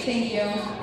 Thank you.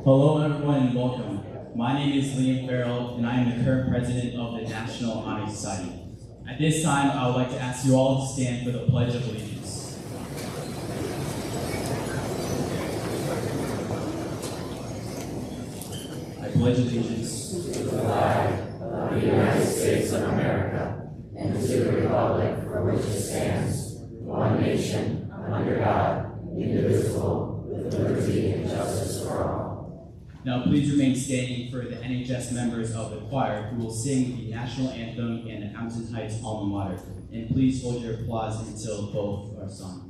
Hello everyone and welcome. My name is Liam Farrell and I am the current president of the National Honor Society. At this time, I would like to ask you all to stand for the Pledge of Allegiance. I pledge allegiance to the flag of the United States of America and to the republic for which it stands, one nation, under God, indivisible, with liberty and justice for all. Now please remain standing for the NHS members of the choir who will sing the national anthem and the Abington Heights alma mater. And please hold your applause until both are sung.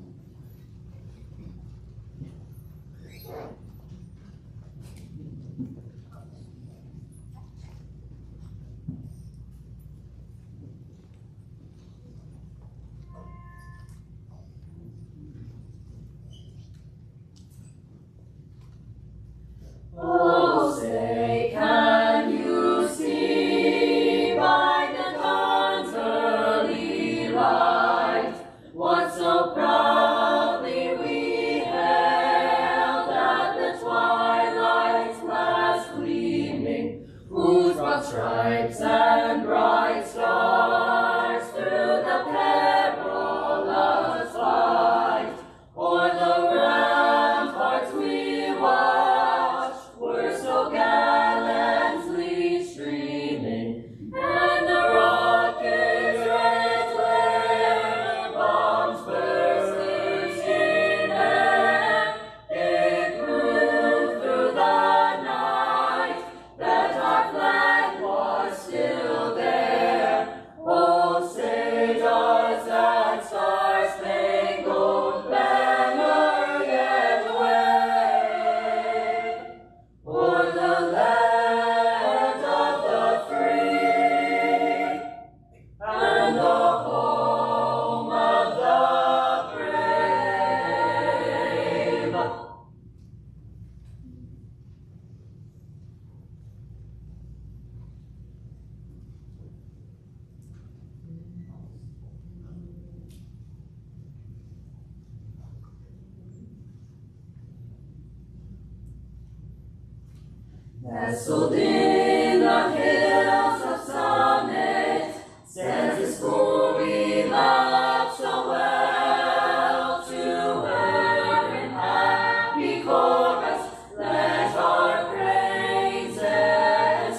Oh, say, can you see by the dawn's early light what so proudly we hailed at the twilight's last gleaming, whose broad stripes Nestled in the hills of Summit, stands the school we love so well. To her in happy chorus, let our praises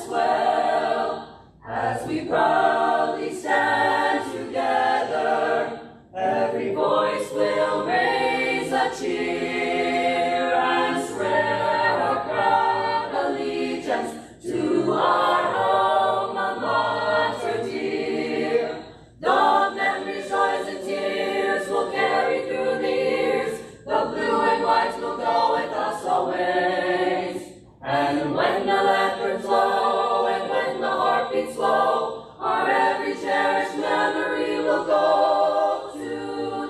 swell. As we proudly stand together, every voice will raise a cheer and swear our proud allegiance to our alma mater dear. The memories, joys, and tears will carry through the years. The blue and white will go with us always. And when the lamp blow and when the heart beats slow, our every cherished memory will go to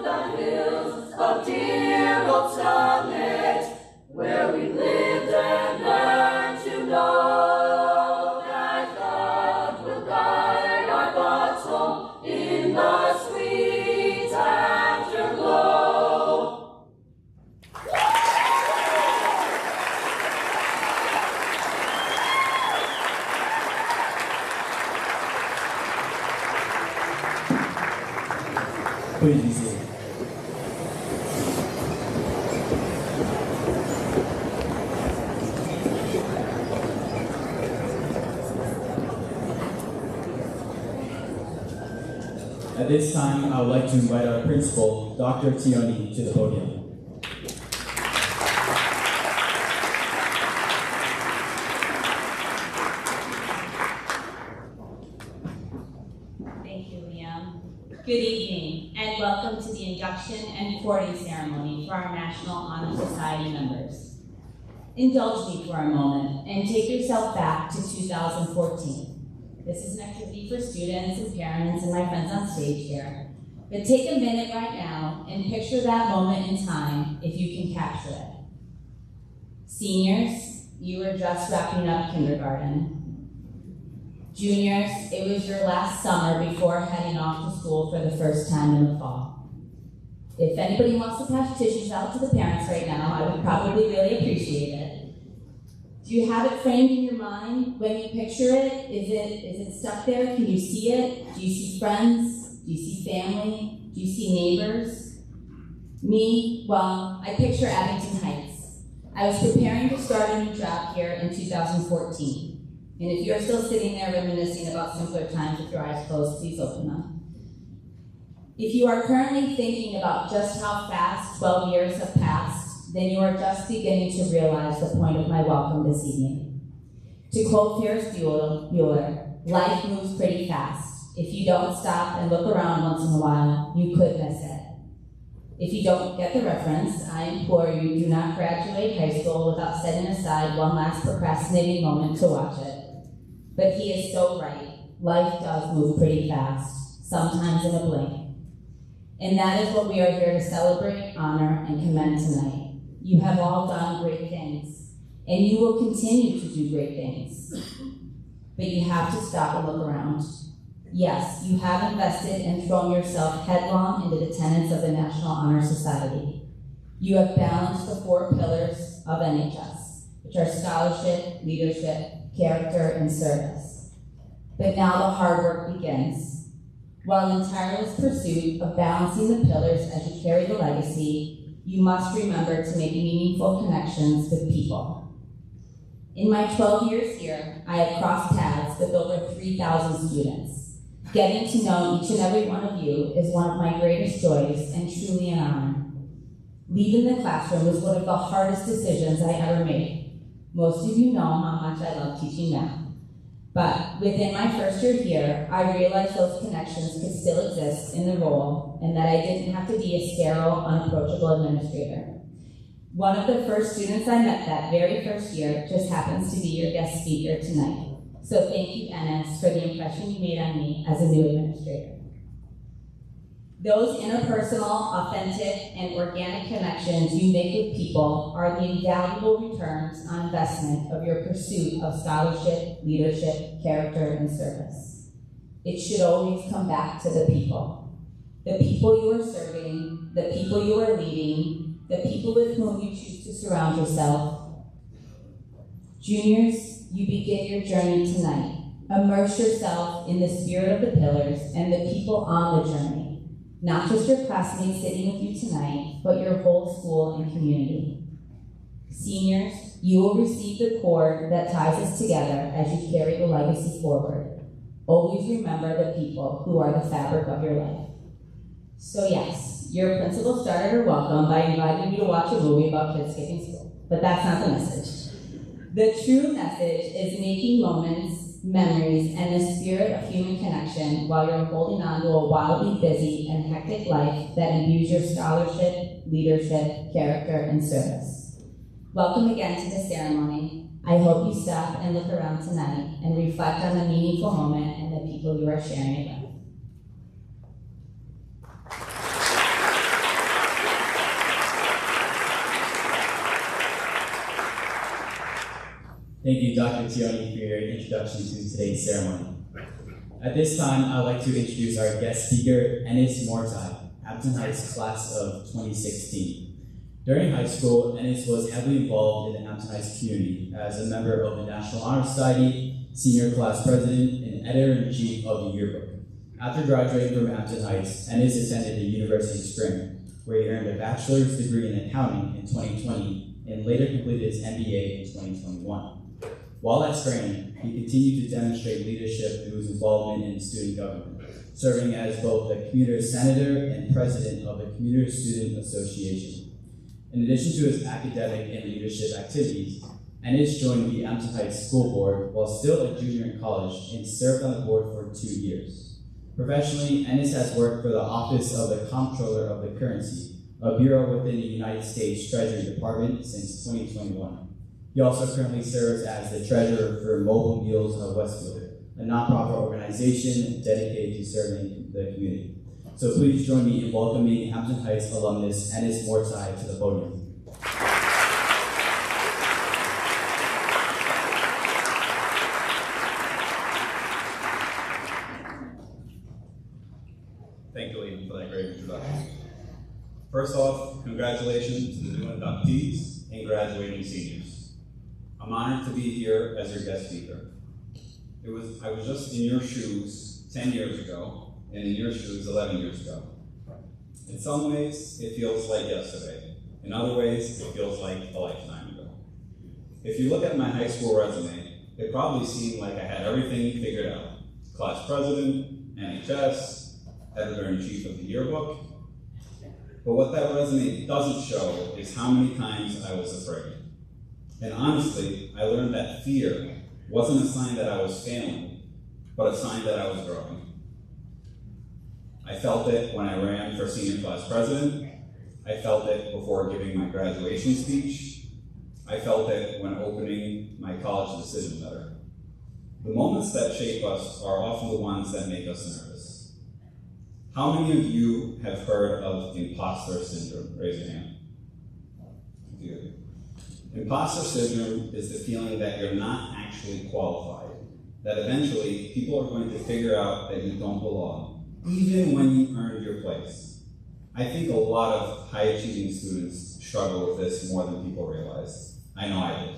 the hills of dear old Summit, where we lived and learned to know that God will guide our thoughts home in the sweet afterglow. Please be seated. At this time, I would like to invite our principal, Dr. Tioni, to the podium. Thank you, Liam. Good evening, and welcome to the induction and recording ceremony for our National Honor Society members. Indulge me for a moment and take yourself back to 2014. This is an activity for students and parents and my friends on stage here. But take a minute right now and picture that moment in time if you can capture it. Seniors, you were just wrapping up kindergarten. Juniors, it was your last summer before heading off to school for the first time in the fall. If anybody wants to pass tissues out to the parents right now, I would probably really appreciate it. Do you have it framed in your mind when you picture it? Is it stuck there? Can you see it? Do you see friends? Do you see family? Do you see neighbors? Me, well, I picture Abington Heights. I was preparing to start a new job here in 2014. And if you're still sitting there reminiscing about simpler times with your eyes closed, please open them. If you are currently thinking about just how fast 12 years have passed, then you are just beginning to realize the point of my welcome this evening. To quote Ferris Bueller, life moves pretty fast. If you don't stop and look around once in a while, you could miss it. If you don't get the reference, I implore you, do not graduate high school without setting aside one last procrastinating moment to watch it. But he is so right. Life does move pretty fast, sometimes in a blink. And that is what we are here to celebrate, honor, and commend tonight. You have all done great things, and you will continue to do great things. But you have to stop and look around. Yes, you have invested and thrown yourself headlong into the tenets of the National Honor Society. You have balanced the 4 pillars of NHS, which are scholarship, leadership, character, and service. But now the hard work begins. While in tireless pursuit of balancing the pillars as you carry the legacy, you must remember to make meaningful connections with people. In my 12 years here, I have crossed paths with over 3,000 students. Getting to know each and every one of you is one of my greatest joys and truly an honor. Leaving the classroom was one of the hardest decisions I ever made. Most of you know how much I love teaching math. But within my first year here, I realized those connections could still exist in the role and that I didn't have to be a sterile, unapproachable administrator. One of the first students I met that very first year just happens to be your guest speaker tonight. So thank you, Enes, for the impression you made on me as a new administrator. Those interpersonal, authentic, and organic connections you make with people are the invaluable returns on investment of your pursuit of scholarship, leadership, character, and service. It should always come back to the people. The people you are serving, the people you are leading, the people with whom you choose to surround yourself. Juniors, you begin your journey tonight. Immerse yourself in the spirit of the pillars and the people on the journey, not just your classmates sitting with you tonight, but your whole school and community. Seniors, you will receive the cord that ties us together as you carry the legacy forward. Always remember the people who are the fabric of your life. So yes, your principal started her welcome by inviting you to watch a movie about kids skipping school, but that's not the message. The true message is making moments, memories, and the spirit of human connection while you're holding on to a wildly busy and hectic life that imbues your scholarship, leadership, character, and service. Welcome again to the ceremony. I hope you stop and look around tonight and reflect on the meaningful moment and the people you are sharing it with. Thank you, Dr. Tioni, for your introduction to today's ceremony. At this time, I'd like to introduce our guest speaker, Ennis Mortai, Abington Heights class of 2016. During high school, Ennis was heavily involved in the Abington Heights community as a member of the National Honor Society, senior class president, and editor-in-chief of the yearbook. After graduating from Abington Heights, Ennis attended the University of Spring, where he earned a bachelor's degree in accounting in 2020 and later completed his MBA in 2021. While at Spring, he continued to demonstrate leadership through his involvement in student government, serving as both the commuter senator and president of the Commuter Student Association. In addition to his academic and leadership activities, Ennis joined the Abington Heights School Board while still a junior in college and served on the board for 2 years. Professionally, Ennis has worked for the Office of the Comptroller of the Currency, a bureau within the United States Treasury Department, since 2021. He also currently serves as the treasurer for Mobile Meals of Westfield, a nonprofit organization dedicated to serving the community. So please join me in welcoming Abington Heights alumnus Ennis Mortai to the podium. Thank you, Lee, for that great introduction. First off, congratulations to the new inductees and graduating seniors. I'm honored to be here as your guest speaker. I was just in your shoes 10 years ago, and in your shoes 11 years ago. In some ways, it feels like yesterday. In other ways, it feels like a lifetime ago. If you look at my high school resume, it probably seemed like I had everything figured out. Class president, NHS, editor-in-chief of the yearbook. But what that resume doesn't show is how many times I was afraid. And honestly, I learned that fear wasn't a sign that I was failing, but a sign that I was growing. I felt it when I ran for senior class president. I felt it before giving my graduation speech. I felt it when opening my college decision letter. The moments that shape us are often the ones that make us nervous. How many of you have heard of imposter syndrome? Raise your hand. A few of you. Imposter syndrome is the feeling that you're not actually qualified, that eventually people are going to figure out that you don't belong, even when you earned your place. I think a lot of high-achieving students struggle with this more than people realize. I know I did.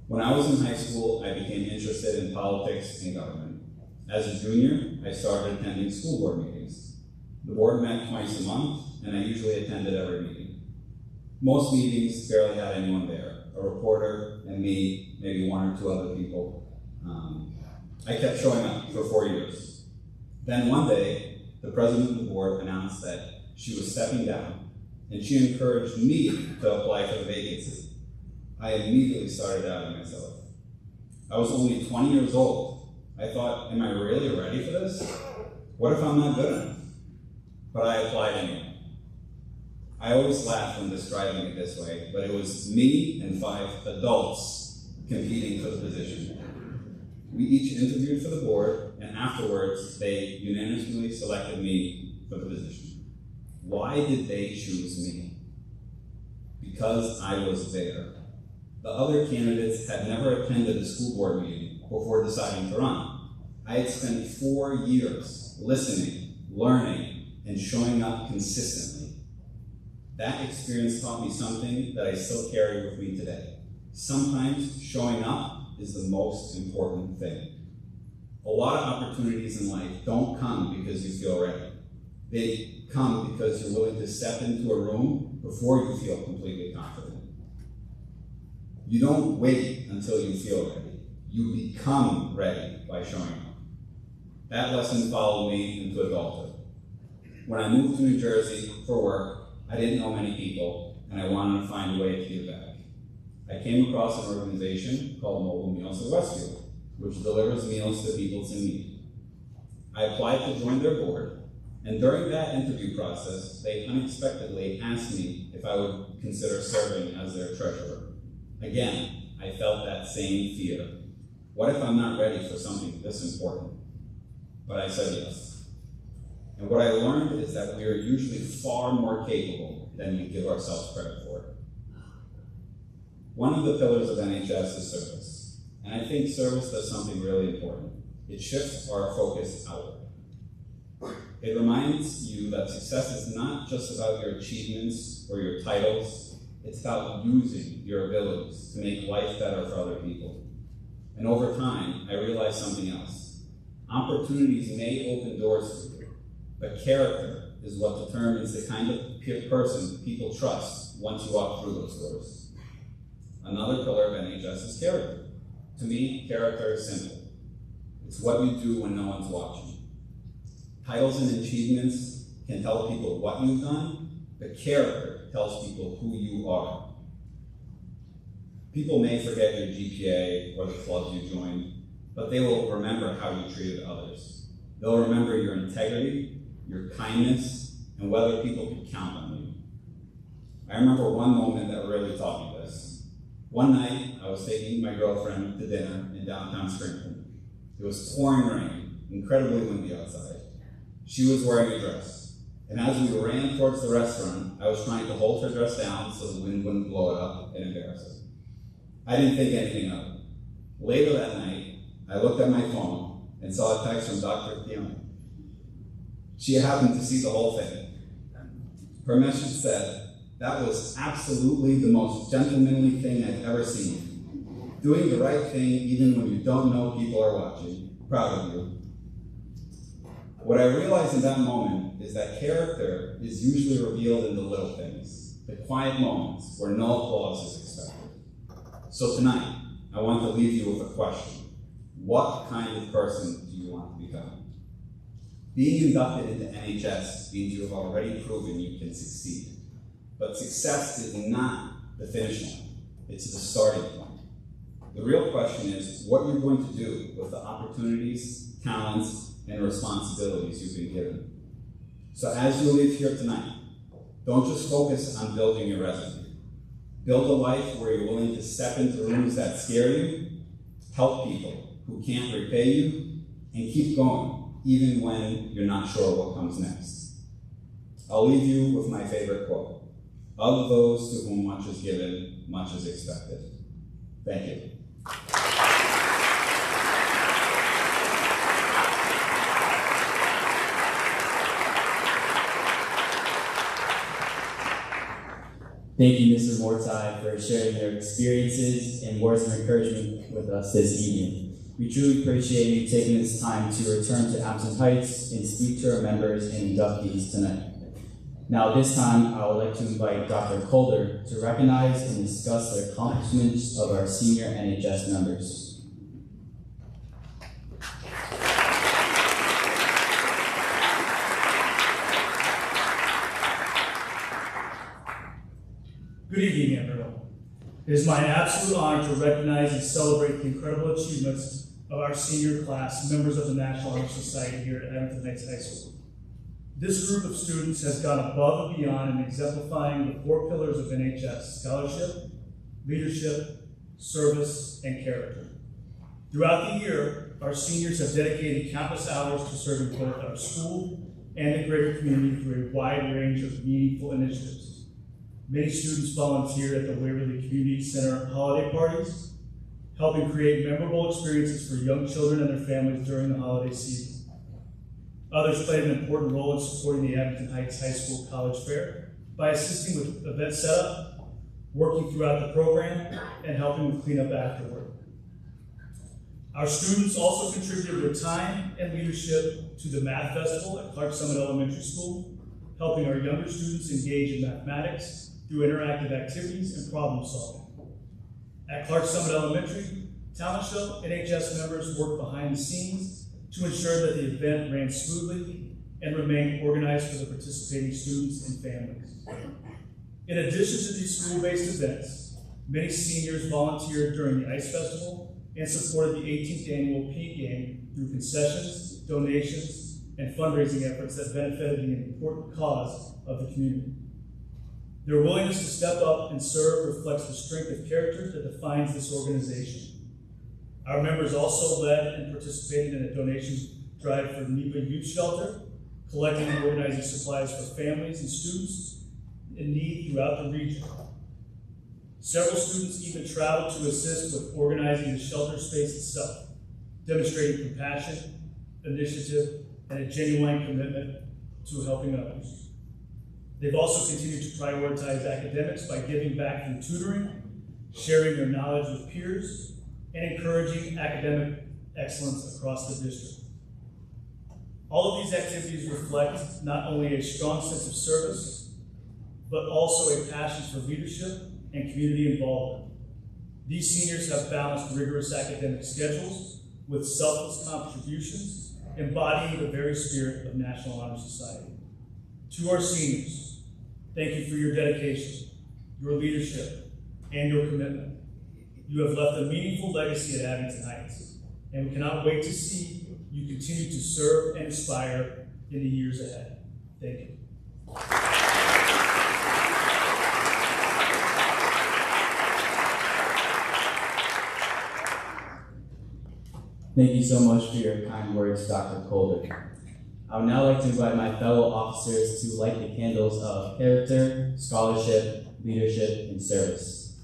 When I was in high school, I became interested in politics and government. As a junior, I started attending school board meetings. The board met twice a month, and I usually attended every meeting. Most meetings barely had anyone there, a reporter and me, maybe one or two other people. I kept showing up for 4 years. Then one day, the president of the board announced that she was stepping down, and she encouraged me to apply for the vacancy. I immediately started doubting myself. I was only 20 years old. I thought, am I really ready for this? What if I'm not good enough? But I applied anyway. I always laugh when describing it this way, but it was me and 5 adults competing for the position. We each interviewed for the board, and afterwards, they unanimously selected me for the position. Why did they choose me? Because I was there. The other candidates had never attended a school board meeting before deciding to run. I had spent 4 years listening, learning, and showing up consistently. That experience taught me something that I still carry with me today. Sometimes showing up is the most important thing. A lot of opportunities in life don't come because you feel ready. They come because you're willing to step into a room before you feel completely confident. You don't wait until you feel ready. You become ready by showing up. That lesson followed me into adulthood. When I moved to New Jersey for work, I didn't know many people, and I wanted to find a way to give back. I came across an organization called Mobile Meals of Westfield, which delivers meals to people in need. I applied to join their board, and during that interview process, they unexpectedly asked me if I would consider serving as their treasurer. Again, I felt that same fear. What if I'm not ready for something this important? But I said yes. And what I learned is that we are usually far more capable than we give ourselves credit for. One of the pillars of NHS is service. And I think service does something really important. It shifts our focus outward. It reminds you that success is not just about your achievements or your titles. It's about using your abilities to make life better for other people. And over time, I realized something else. Opportunities may open doors for you, but character is what determines the kind of person people trust once you walk through those doors. Another pillar of NHS is character. To me, character is simple. It's what you do when no one's watching. Titles and achievements can tell people what you've done, but character tells people who you are. People may forget your GPA or the clubs you joined, but they will remember how you treated others. They'll remember your integrity, your kindness, and whether people could count on you. I remember one moment that really taught me this. One night, I was taking my girlfriend to dinner in downtown Springfield. It was pouring rain, incredibly windy outside. She was wearing a dress, and as we ran towards the restaurant, I was trying to hold her dress down so the wind wouldn't blow it up and embarrass her. I didn't think anything of it. Later that night, I looked at my phone and saw a text from Dr. Fiona. She happened to see the whole thing. Her message said, "That was absolutely the most gentlemanly thing I've ever seen. Doing the right thing even when you don't know people are watching. Proud of you." What I realized in that moment is that character is usually revealed in the little things, the quiet moments where no applause is expected. So tonight, I want to leave you with a question. What kind of person do you want to become? Being inducted into NHS means you have already proven you can succeed. But success is not the finish line. It's the starting point. The real question is what you're going to do with the opportunities, talents, and responsibilities you've been given. So as you leave here tonight, don't just focus on building your resume. Build a life where you're willing to step into rooms that scare you, help people who can't repay you, and keep going, even when you're not sure what comes next. I'll leave you with my favorite quote. Of those to whom much is given, much is expected. Thank you. Thank you, Mr. Mortai, for sharing your experiences and words of encouragement with us this evening. We truly appreciate you taking this time to return to Abington Heights and speak to our members and inductees tonight. Now, at this time, I would like to invite Dr. Calder to recognize and discuss the accomplishments of our senior NHS members. Good evening, everyone. It is my absolute honor to recognize and celebrate the incredible achievements of our senior class, members of the National Honor Society here at Abington Heights High School. This group of students has gone above and beyond in exemplifying the 4 pillars of NHS: scholarship, leadership, service, and character. Throughout the year, our seniors have dedicated countless hours to serving both our school and the greater community through a wide range of meaningful initiatives. Many students volunteered at the Waverly Community Center holiday parties, helping create memorable experiences for young children and their families during the holiday season. Others played an important role in supporting the Abington Heights High School College Fair by assisting with event setup, working throughout the program and helping with cleanup afterward. Our students also contributed their time and leadership to the Math Festival at Clark Summit Elementary School, helping our younger students engage in mathematics through interactive activities and problem solving. At Clark Summit Elementary, Talent Show NHS members worked behind the scenes to ensure that the event ran smoothly and remained organized for the participating students and families. In addition to these school-based events, many seniors volunteered during the Ice Festival and supported the 18th annual Paint Game through concessions, donations, and fundraising efforts that benefited the important cause of the community. Their willingness to step up and serve reflects the strength of character that defines this organization. Our members also led and participated in a donation drive for NEPA Youth Shelter, collecting and organizing supplies for families and students in need throughout the region. Several students even traveled to assist with organizing the shelter space itself, demonstrating compassion, initiative, and a genuine commitment to helping others. They've also continued to prioritize academics by giving back through tutoring, sharing their knowledge with peers, and encouraging academic excellence across the district. All of these activities reflect not only a strong sense of service, but also a passion for leadership and community involvement. These seniors have balanced rigorous academic schedules with selfless contributions, embodying the very spirit of National Honor Society. To our seniors, thank you for your dedication, your leadership, and your commitment. You have left a meaningful legacy at Abington Heights, and we cannot wait to see you continue to serve and inspire in the years ahead. Thank you. Thank you so much for your kind words, Dr. Colder. I would now like to invite my fellow officers to light the candles of character, scholarship, leadership, and service.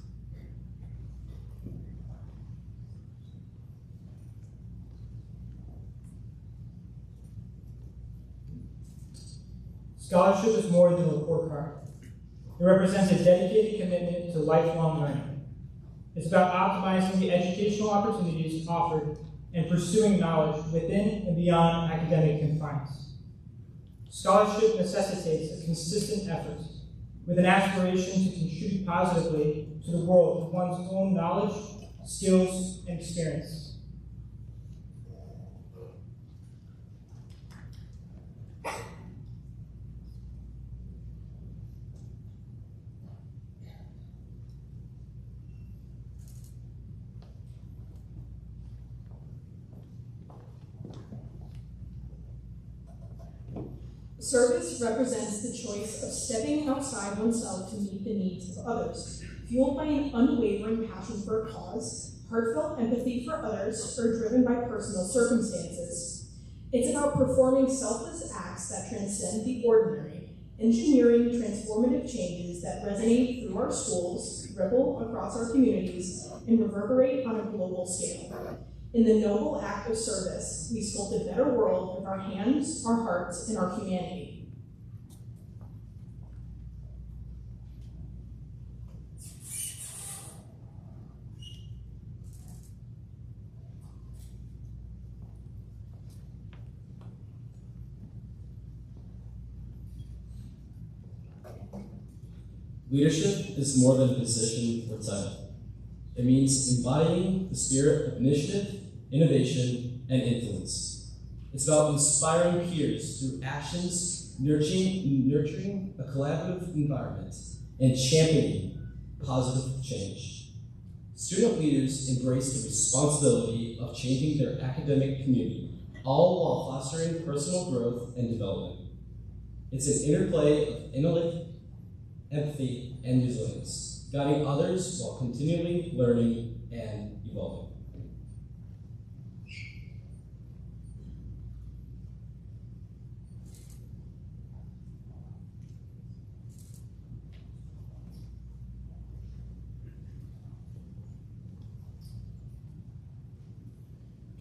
Scholarship is more than a report card. It represents a dedicated commitment to lifelong learning. It's about optimizing the educational opportunities offered and pursuing knowledge within and beyond academic confines. Scholarship necessitates a consistent effort with an aspiration to contribute positively to the world with one's own knowledge, skills, and experience. Service represents the choice of stepping outside oneself to meet the needs of others, fueled by an unwavering passion for a cause, heartfelt empathy for others, or driven by personal circumstances. It's about performing selfless acts that transcend the ordinary, engineering transformative changes that resonate through our schools, ripple across our communities, and reverberate on a global scale. In the noble act of service, we sculpt a better world with our hands, our hearts, and our humanity. Leadership is more than a position or title. It means embodying the spirit of initiative, innovation, and influence. It's about inspiring peers through actions, nurturing a collaborative environment, and championing positive change. Student leaders embrace the responsibility of changing their academic community, all while fostering personal growth and development. It's an interplay of intellect, empathy, and resilience, guiding others while continually learning and evolving.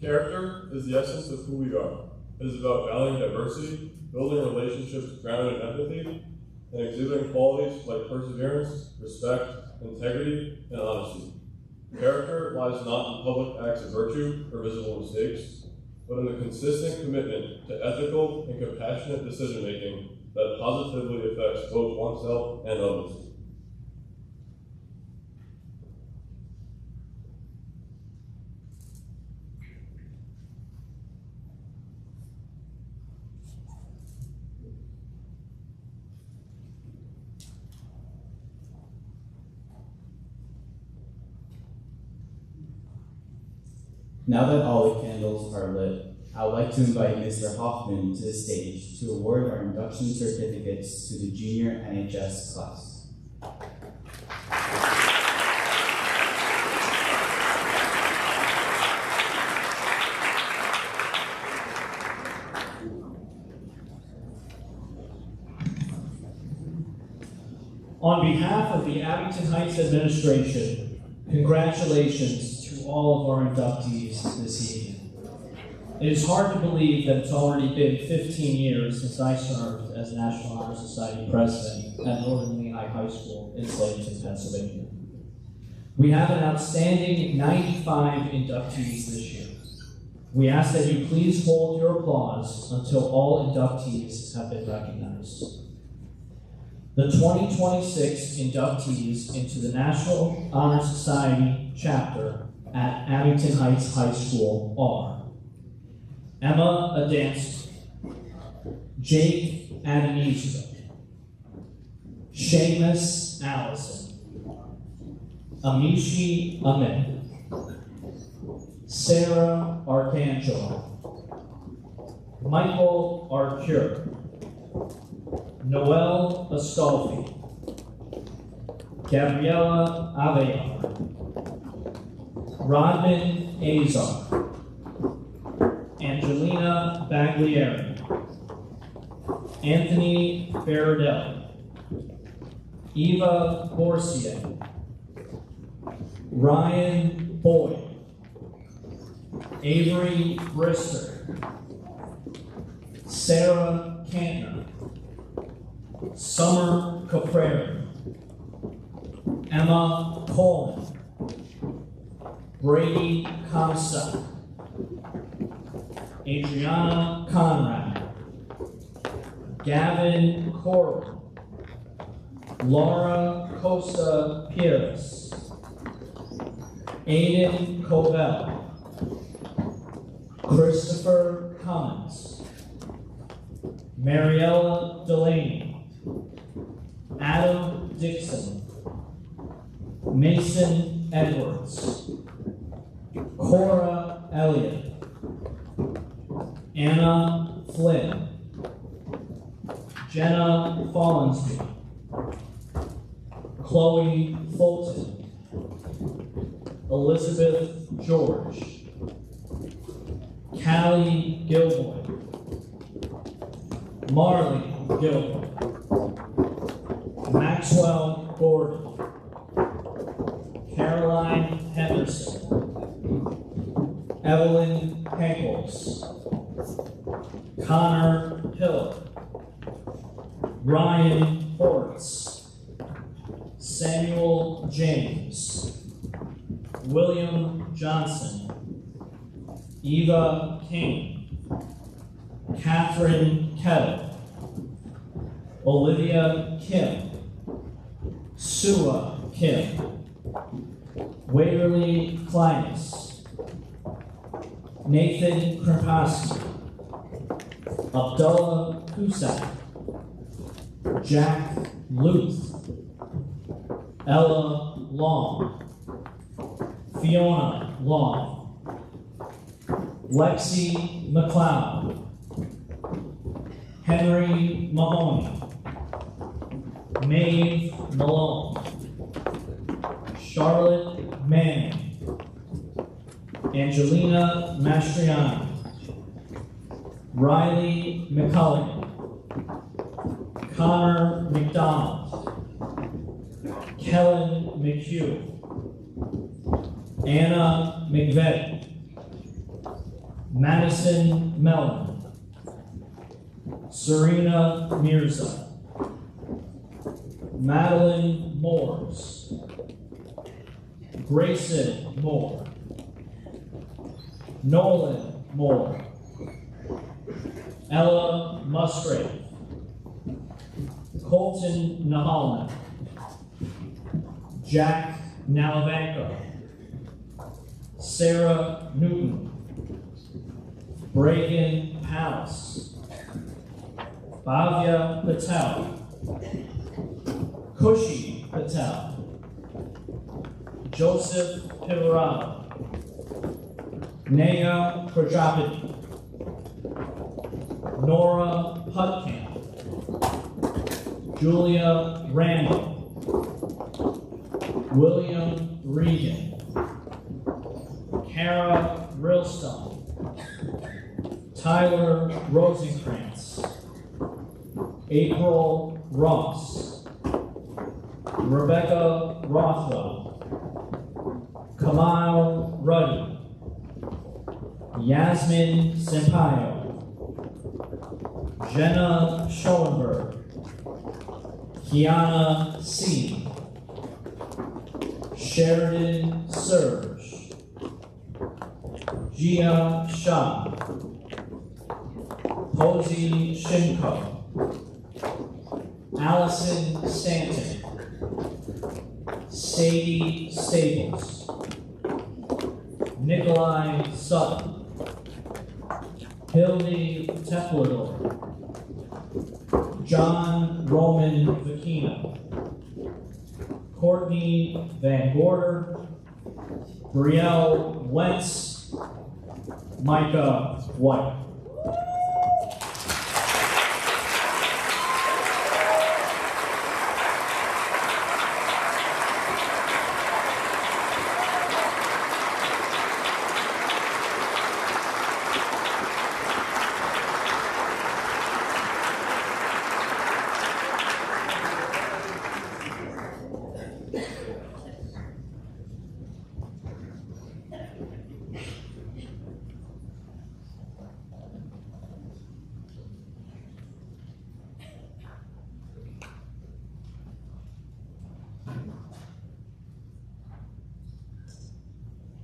Character is the essence of who we are. It is about valuing diversity, building relationships grounded in empathy, and exhibiting qualities like perseverance, respect, integrity, and honesty. Character lies not in public acts of virtue or visible mistakes, but in the consistent commitment to ethical and compassionate decision-making that positively affects both oneself and others. Now that all the candles are lit, I would like to invite Mr. Hoffman to the stage to award our induction certificates to the junior NHS class. On behalf of the Abington Heights administration, congratulations to all of our inductees this evening. It is hard to believe that it's already been 15 years since I served as National Honor Society president at Northern Lehigh High School in Slayton, Pennsylvania. We have an outstanding 95 inductees this year. We ask that you please hold your applause until all inductees have been recognized. The 2026 inductees into the National Honor Society chapter at Abington Heights High School are Emma Adamski, Jake Adonisio, Seamus Allison, Amishi Ahmed, Sarah Arcangelo, Michael Arcure, Noel Astolfi, Gabriella Avelar, Rodman Azar, Angelina Baglieri, Anthony Farradelli, Eva Borsier, Ryan Boyd, Avery Brister, Sarah Kantner, Summer Caprera, Emma Coleman, Brady Comstock, Adriana Conrad, Gavin Corwin, Laura Costa Pires, Aiden Covell, Christopher Cummins, Mariella Delaney, Adam Dixon, Mason Edwards, Cora Elliott, Anna Flynn, Jenna Follensby, Chloe Fulton, Elizabeth George, Callie Gilboy, Marley Gilboy, Maxwell Gordon, Caroline Henderson, Evelyn Hankles, Connor Hill, Ryan Hortz, Samuel James, William Johnson, Eva King, Catherine Kettle, Olivia Kim, Sua Kim, Waverly Kleinis, Nathan Krapowski, Abdullah Kusak, Jack Luth, Ella Long, Fiona Long, Lexi McLeod, Henry Mahoney, Maeve Malone, Charlotte Manning, Angelina Mastriani, Riley McCullough, Connor McDonald, Kellen McHugh, Anna McVeigh, Madison Mellon, Serena Mirza, Madeline Moores, Grayson Moore, Nolan Moore, Ella Musgrave, Colton Nahalman, Jack Nalavanko, Sarah Newton, Bragan Palace, Bhavya Patel, Kushi Patel, Joseph Pivarano, Naya Prajapati, Nora Putkamp, Julia Randall, William Regan, Kara Rilstone, Tyler Rosenkrantz, April Ross, Rebecca Rothwell, Kamal Ruddy, Yasmin Sampaio, Jenna Schoenberg, Kiana C., Sheridan Serge, Gia Shah, Posey Shinko, Allison Stanton, Sadie Staples, Nikolai Sutton, Hildy Teplador, John Roman Vakina, Courtney Van Gorder, Brielle Wentz, Micah White.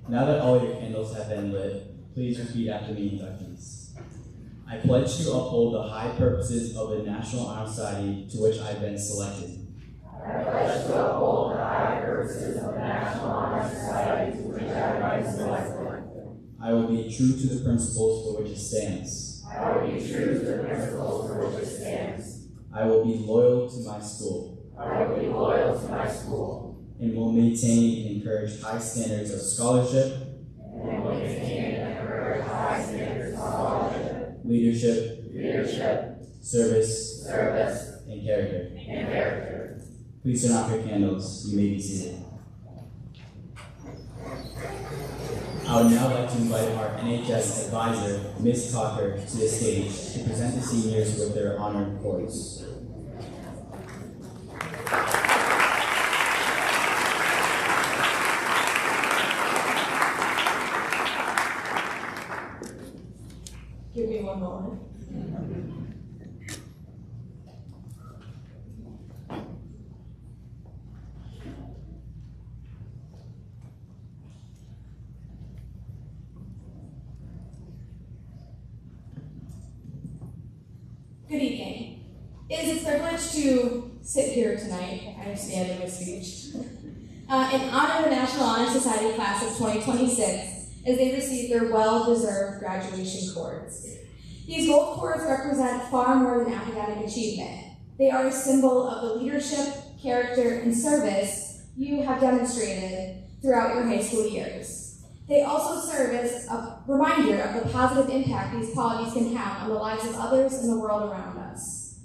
Now that all your candles have been lit, please repeat after me, inductees. I pledge to uphold the high purposes of the National Honor Society to which I have been selected. I pledge to uphold the high purposes of the National Honor Society to which I have been selected. I will be true to the principles for which it stands. I will be true to the principles for which it stands. I will be loyal to my school. I will be loyal to my school. And will maintain and encourage high standards of scholarship, And will maintain and encourage high standards of scholarship, leadership, service, and character. and character. Please turn off your candles. You may be seated. I would now like to invite our NHS advisor, Ms. Cocker, to the stage to present the seniors with their honor cords. Give me one moment. Good evening. It is a privilege to sit here tonight, I stand in my speech, in honor of the National Honor Society class of 2026 as they receive their well-deserved graduation cords. These gold cords represent far more than academic achievement. They are a symbol of the leadership, character, and service you have demonstrated throughout your high school years. They also serve as a reminder of the positive impact these qualities can have on the lives of others and the world around us.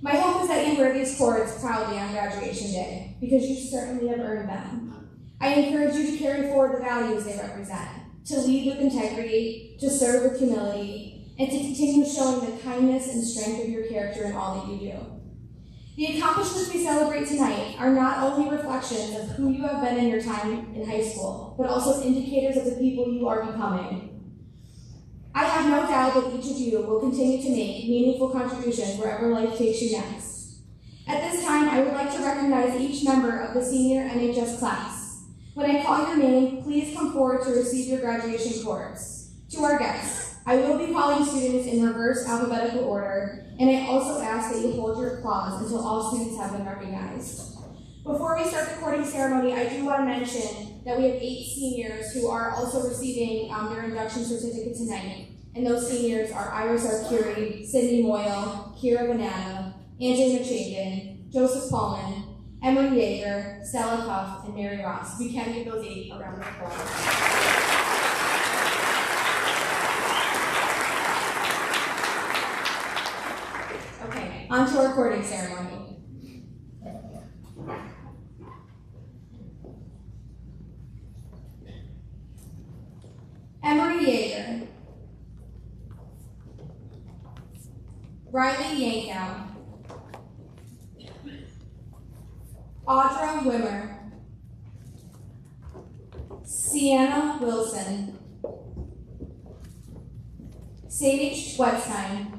My hope is that you wear these cords proudly on graduation day, because you certainly have earned them. I encourage you to carry forward the values they represent, to lead with integrity, to serve with humility, and to continue showing the kindness and strength of your character in all that you do. The accomplishments we celebrate tonight are not only reflections of who you have been in your time in high school, but also indicators of the people you are becoming. I have no doubt that each of you will continue to make meaningful contributions wherever life takes you next. At this time, I would like to recognize each member of the senior NHS class. When I call your name, please come forward to receive your graduation cords. To our guests, I will be calling students in reverse alphabetical order, and I also ask that you hold your applause until all students have been recognized. Before we start the courting ceremony, I do want to mention that we have 8 seniors who are also receiving their induction certificate tonight. And those seniors are Iris Arcuri, Cindy Moyle, Kira Banana, Angie McChagan, Joseph Paulman, Emily Yeager, Stella Cuff, and Mary Ross. We can give those 8 a round of applause. Okay, on to our courting ceremony. Emery Yeager, Riley Yankow, Audra Wimmer, Sienna Wilson, Sage Wetstein,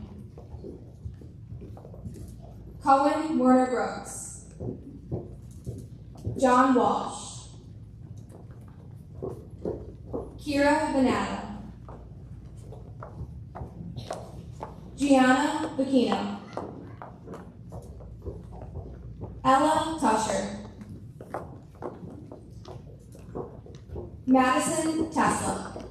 Cohen Warner Brooks, John Walsh, Kira Venata, Gianna Bacchino, Ella Tusher, Madison Tesla,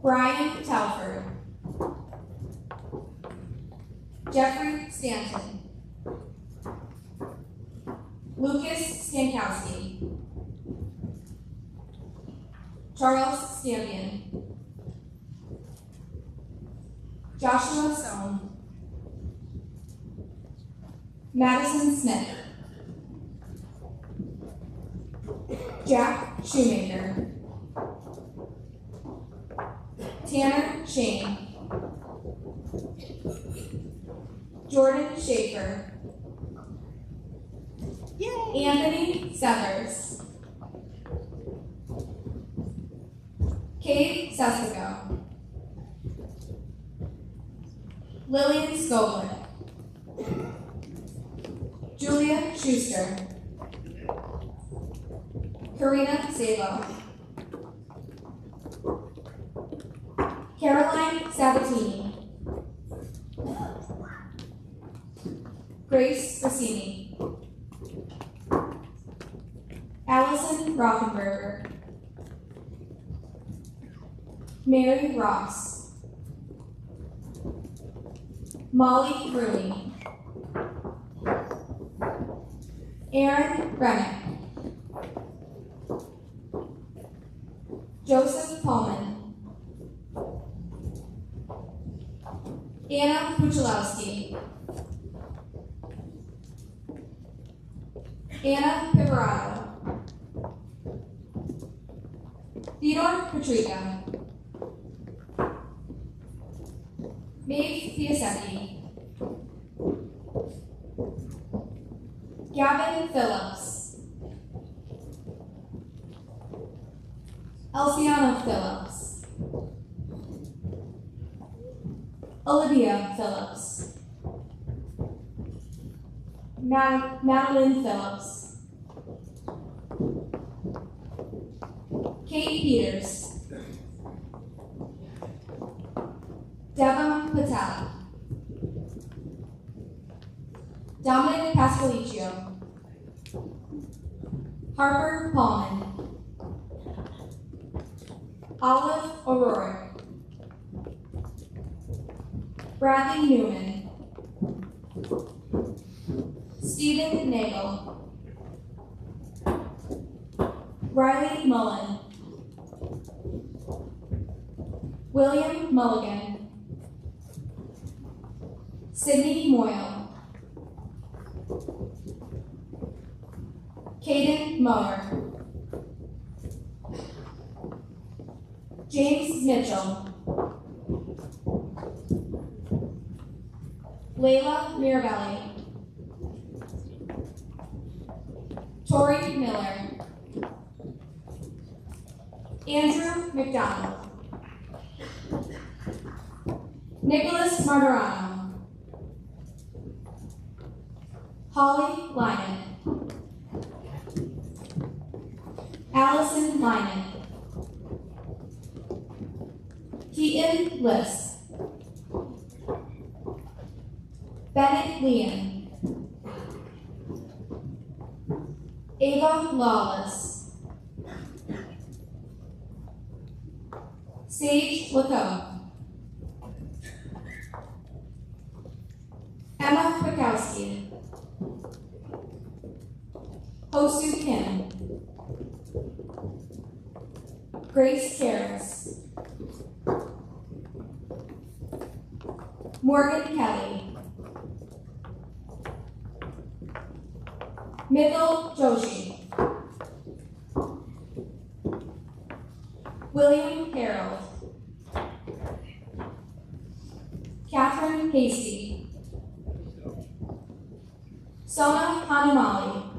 Brian Telford, Jeffrey Stanton, Lucas Stankowski, Charles Stampian, Joshua Sohn, Madison Smith, Jack Shoemaker, Tanner Shane, Jordan Schaefer, Anthony Severs, Kate Sestico, Lillian Scoblick, Julia Schuster, Karina Sabo, Caroline Sabatini, Grace Rossini, Allison Rothenberger, Mary Ross, Molly Rooney, Aaron Remick, Joseph Pullman, Anna Puchalowski, Anna Pivarato, Theodore Patrica, Maeve Piasecki, Gavin Phillips, Elsiana Phillips, Olivia Phillips, Madeline Phillips, Kate Peters, Deva Patel, Dominic Pascalicio, Harper Paulman, Olive O'Rourke, Bradley Newman, Stephen Nagel, Riley Mullen, William Mulligan, Sydney Moyle, Caden Mower, James Mitchell, Layla Mirabelli, Tori Miller, Andrew McDonald, Nicholas Martirano, Holly Lynett. Allison Lynett. Keaton List. Bennett Leon. Ava Lawless. Sage Lacoe. Emma Kwiatkowski. Hosu Kim. Grace Karras. Morgan Kelly. Mithil Joshi. William Harold. Catherine Hasty. Sona Hanumali.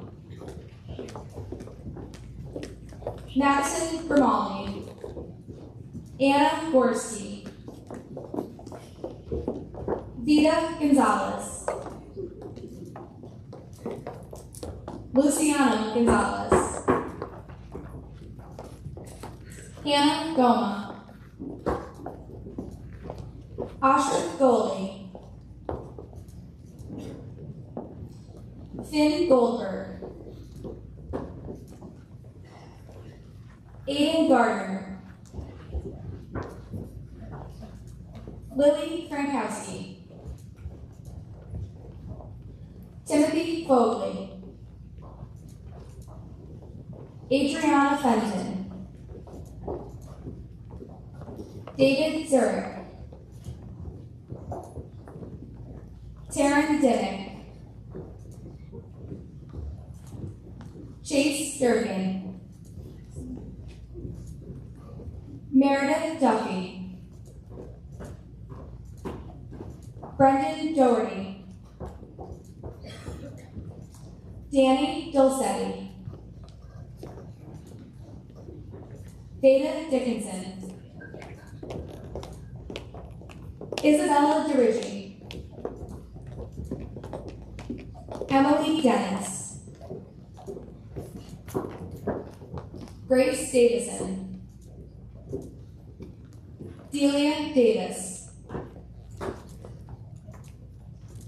Madison Grimaldi. Anna Gorski. Vida Gonzalez. Luciano Gonzalez. Hannah Goma. Asher Goldie. Finn Goldberg. Aiden Gardner. Lily Frankowski. Timothy Fogley. Adriana Fenton. David Zurich. Taryn Dimick. Chase Durgan. Meredith Duffy. Brendan Doherty. Danny Dulcetti. Veda Dickinson. Isabella DeRiggi. Emily Dennis. Grace Davison. Delia Davis.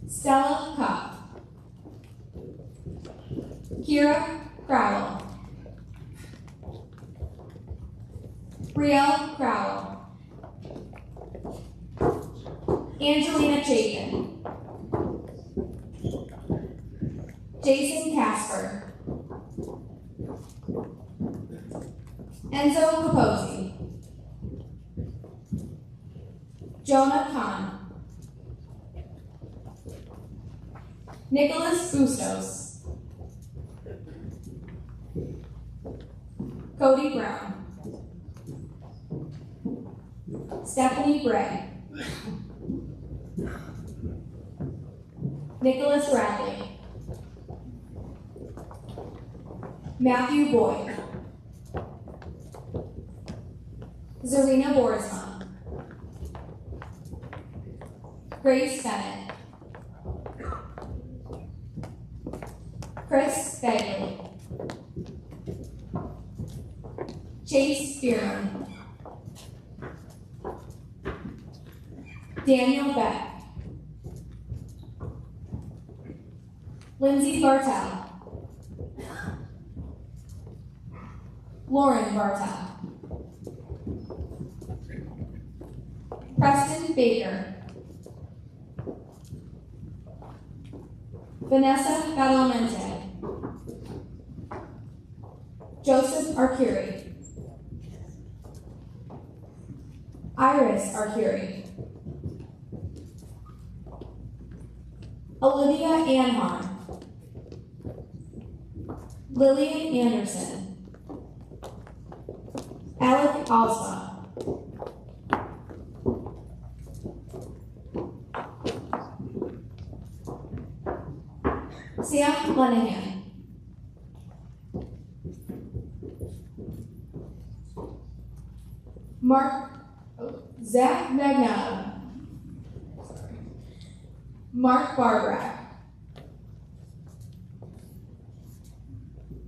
Stella Cup. Kira Crowell. Brielle Crowell. Angelina Chapin. Jason Casper. Enzo Capozzi. Jonah Khan. Nicholas Bustos. Cody Brown. Stephanie Bray. Nicholas Bradley. Matthew Boyd. Zarina Borisma. Grace Bennett. Chris Bagley. Chase Spearman. Daniel Beck. Lindsay Bartel. Lauren Bartel. Preston Baker. Vanessa Badalamente. Joseph Arcuri. Iris Arcuri. Olivia Anhar. Lillian Anderson. Alec Alspa. Sam Lenahan. Zach Magnato. Mark Barbrack.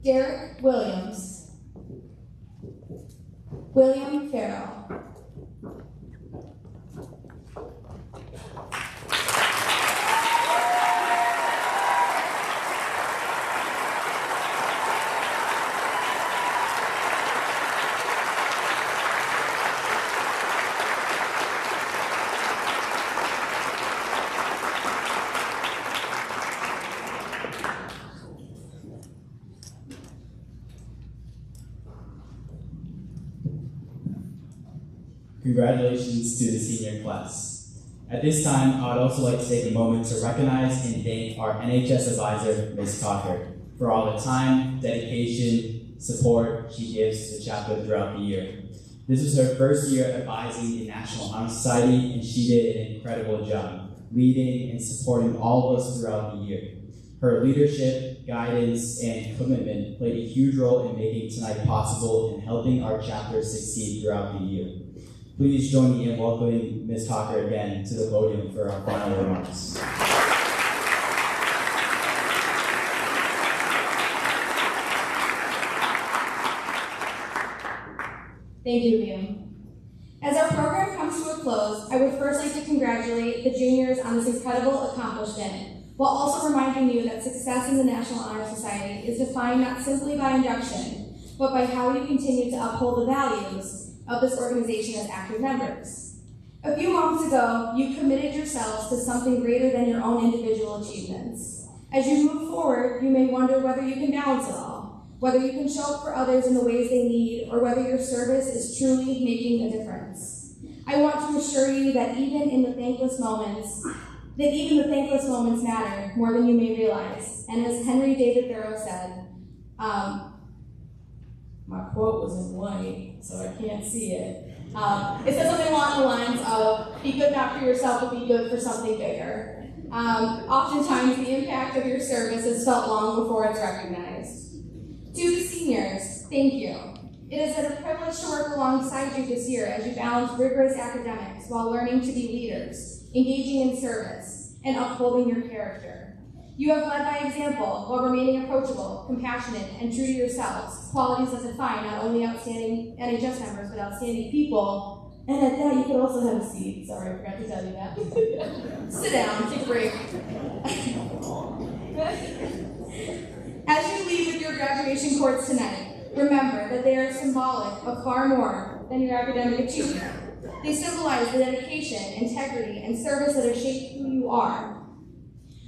Derek Williams. William Farrell. Congratulations to the senior class. At this time, I would also like to take a moment to recognize and thank our NHS advisor, Ms. Cocker, for all the time, dedication, support she gives to the chapter throughout the year. This was her first year advising the National Honor Society, and she did an incredible job, leading and supporting all of us throughout the year. Her leadership, guidance, and commitment played a huge role in making tonight possible and helping our chapter succeed throughout the year. Please join me in welcoming Ms. Cocker again to the podium for our final remarks. Thank you, Liam. As our program comes to a close, I would first like to congratulate the juniors on this incredible accomplishment, while also reminding you that success in the National Honor Society is defined not simply by induction, but by how you continue to uphold the values of this organization as active members. A few moments ago, you committed yourselves to something greater than your own individual achievements. As you move forward, you may wonder whether you can balance it all, whether you can show up for others in the ways they need, or whether your service is truly making a difference. I want to assure you that even the thankless moments matter more than you may realize. And as Henry David Thoreau said, my quote was in white, so I can't see it. It says something along the lines of, be good not for yourself, but be good for something bigger. Oftentimes, the impact of your service is felt long before it's recognized. To the seniors, thank you. It has been a privilege to work alongside you this year as you balance rigorous academics while learning to be leaders, engaging in service, and upholding your character. You have led by example while remaining approachable, compassionate, and true to yourselves, qualities that define not only outstanding NHS members, but outstanding people. And at that, you could also have a seat. Sorry, I forgot to tell you that. Sit down, take a break. As you leave with your graduation cords tonight, remember that they are symbolic of far more than your academic achievement. They symbolize the dedication, integrity, and service that have shaped who you are.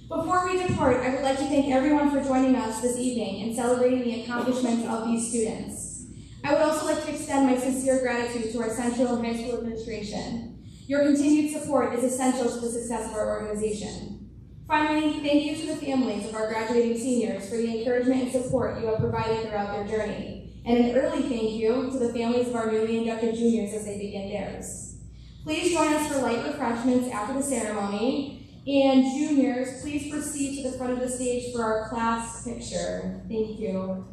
Before we depart, I would like to thank everyone for joining us this evening and celebrating the accomplishments of these students. I would also like to extend my sincere gratitude to our Central and High School administration. Your continued support is essential to the success of our organization. Finally, thank you to the families of our graduating seniors for the encouragement and support you have provided throughout their journey. And an early thank you to the families of our newly inducted juniors as they begin theirs. Please join us for light refreshments after the ceremony. And juniors, please proceed to the front of the stage for our class picture. Thank you.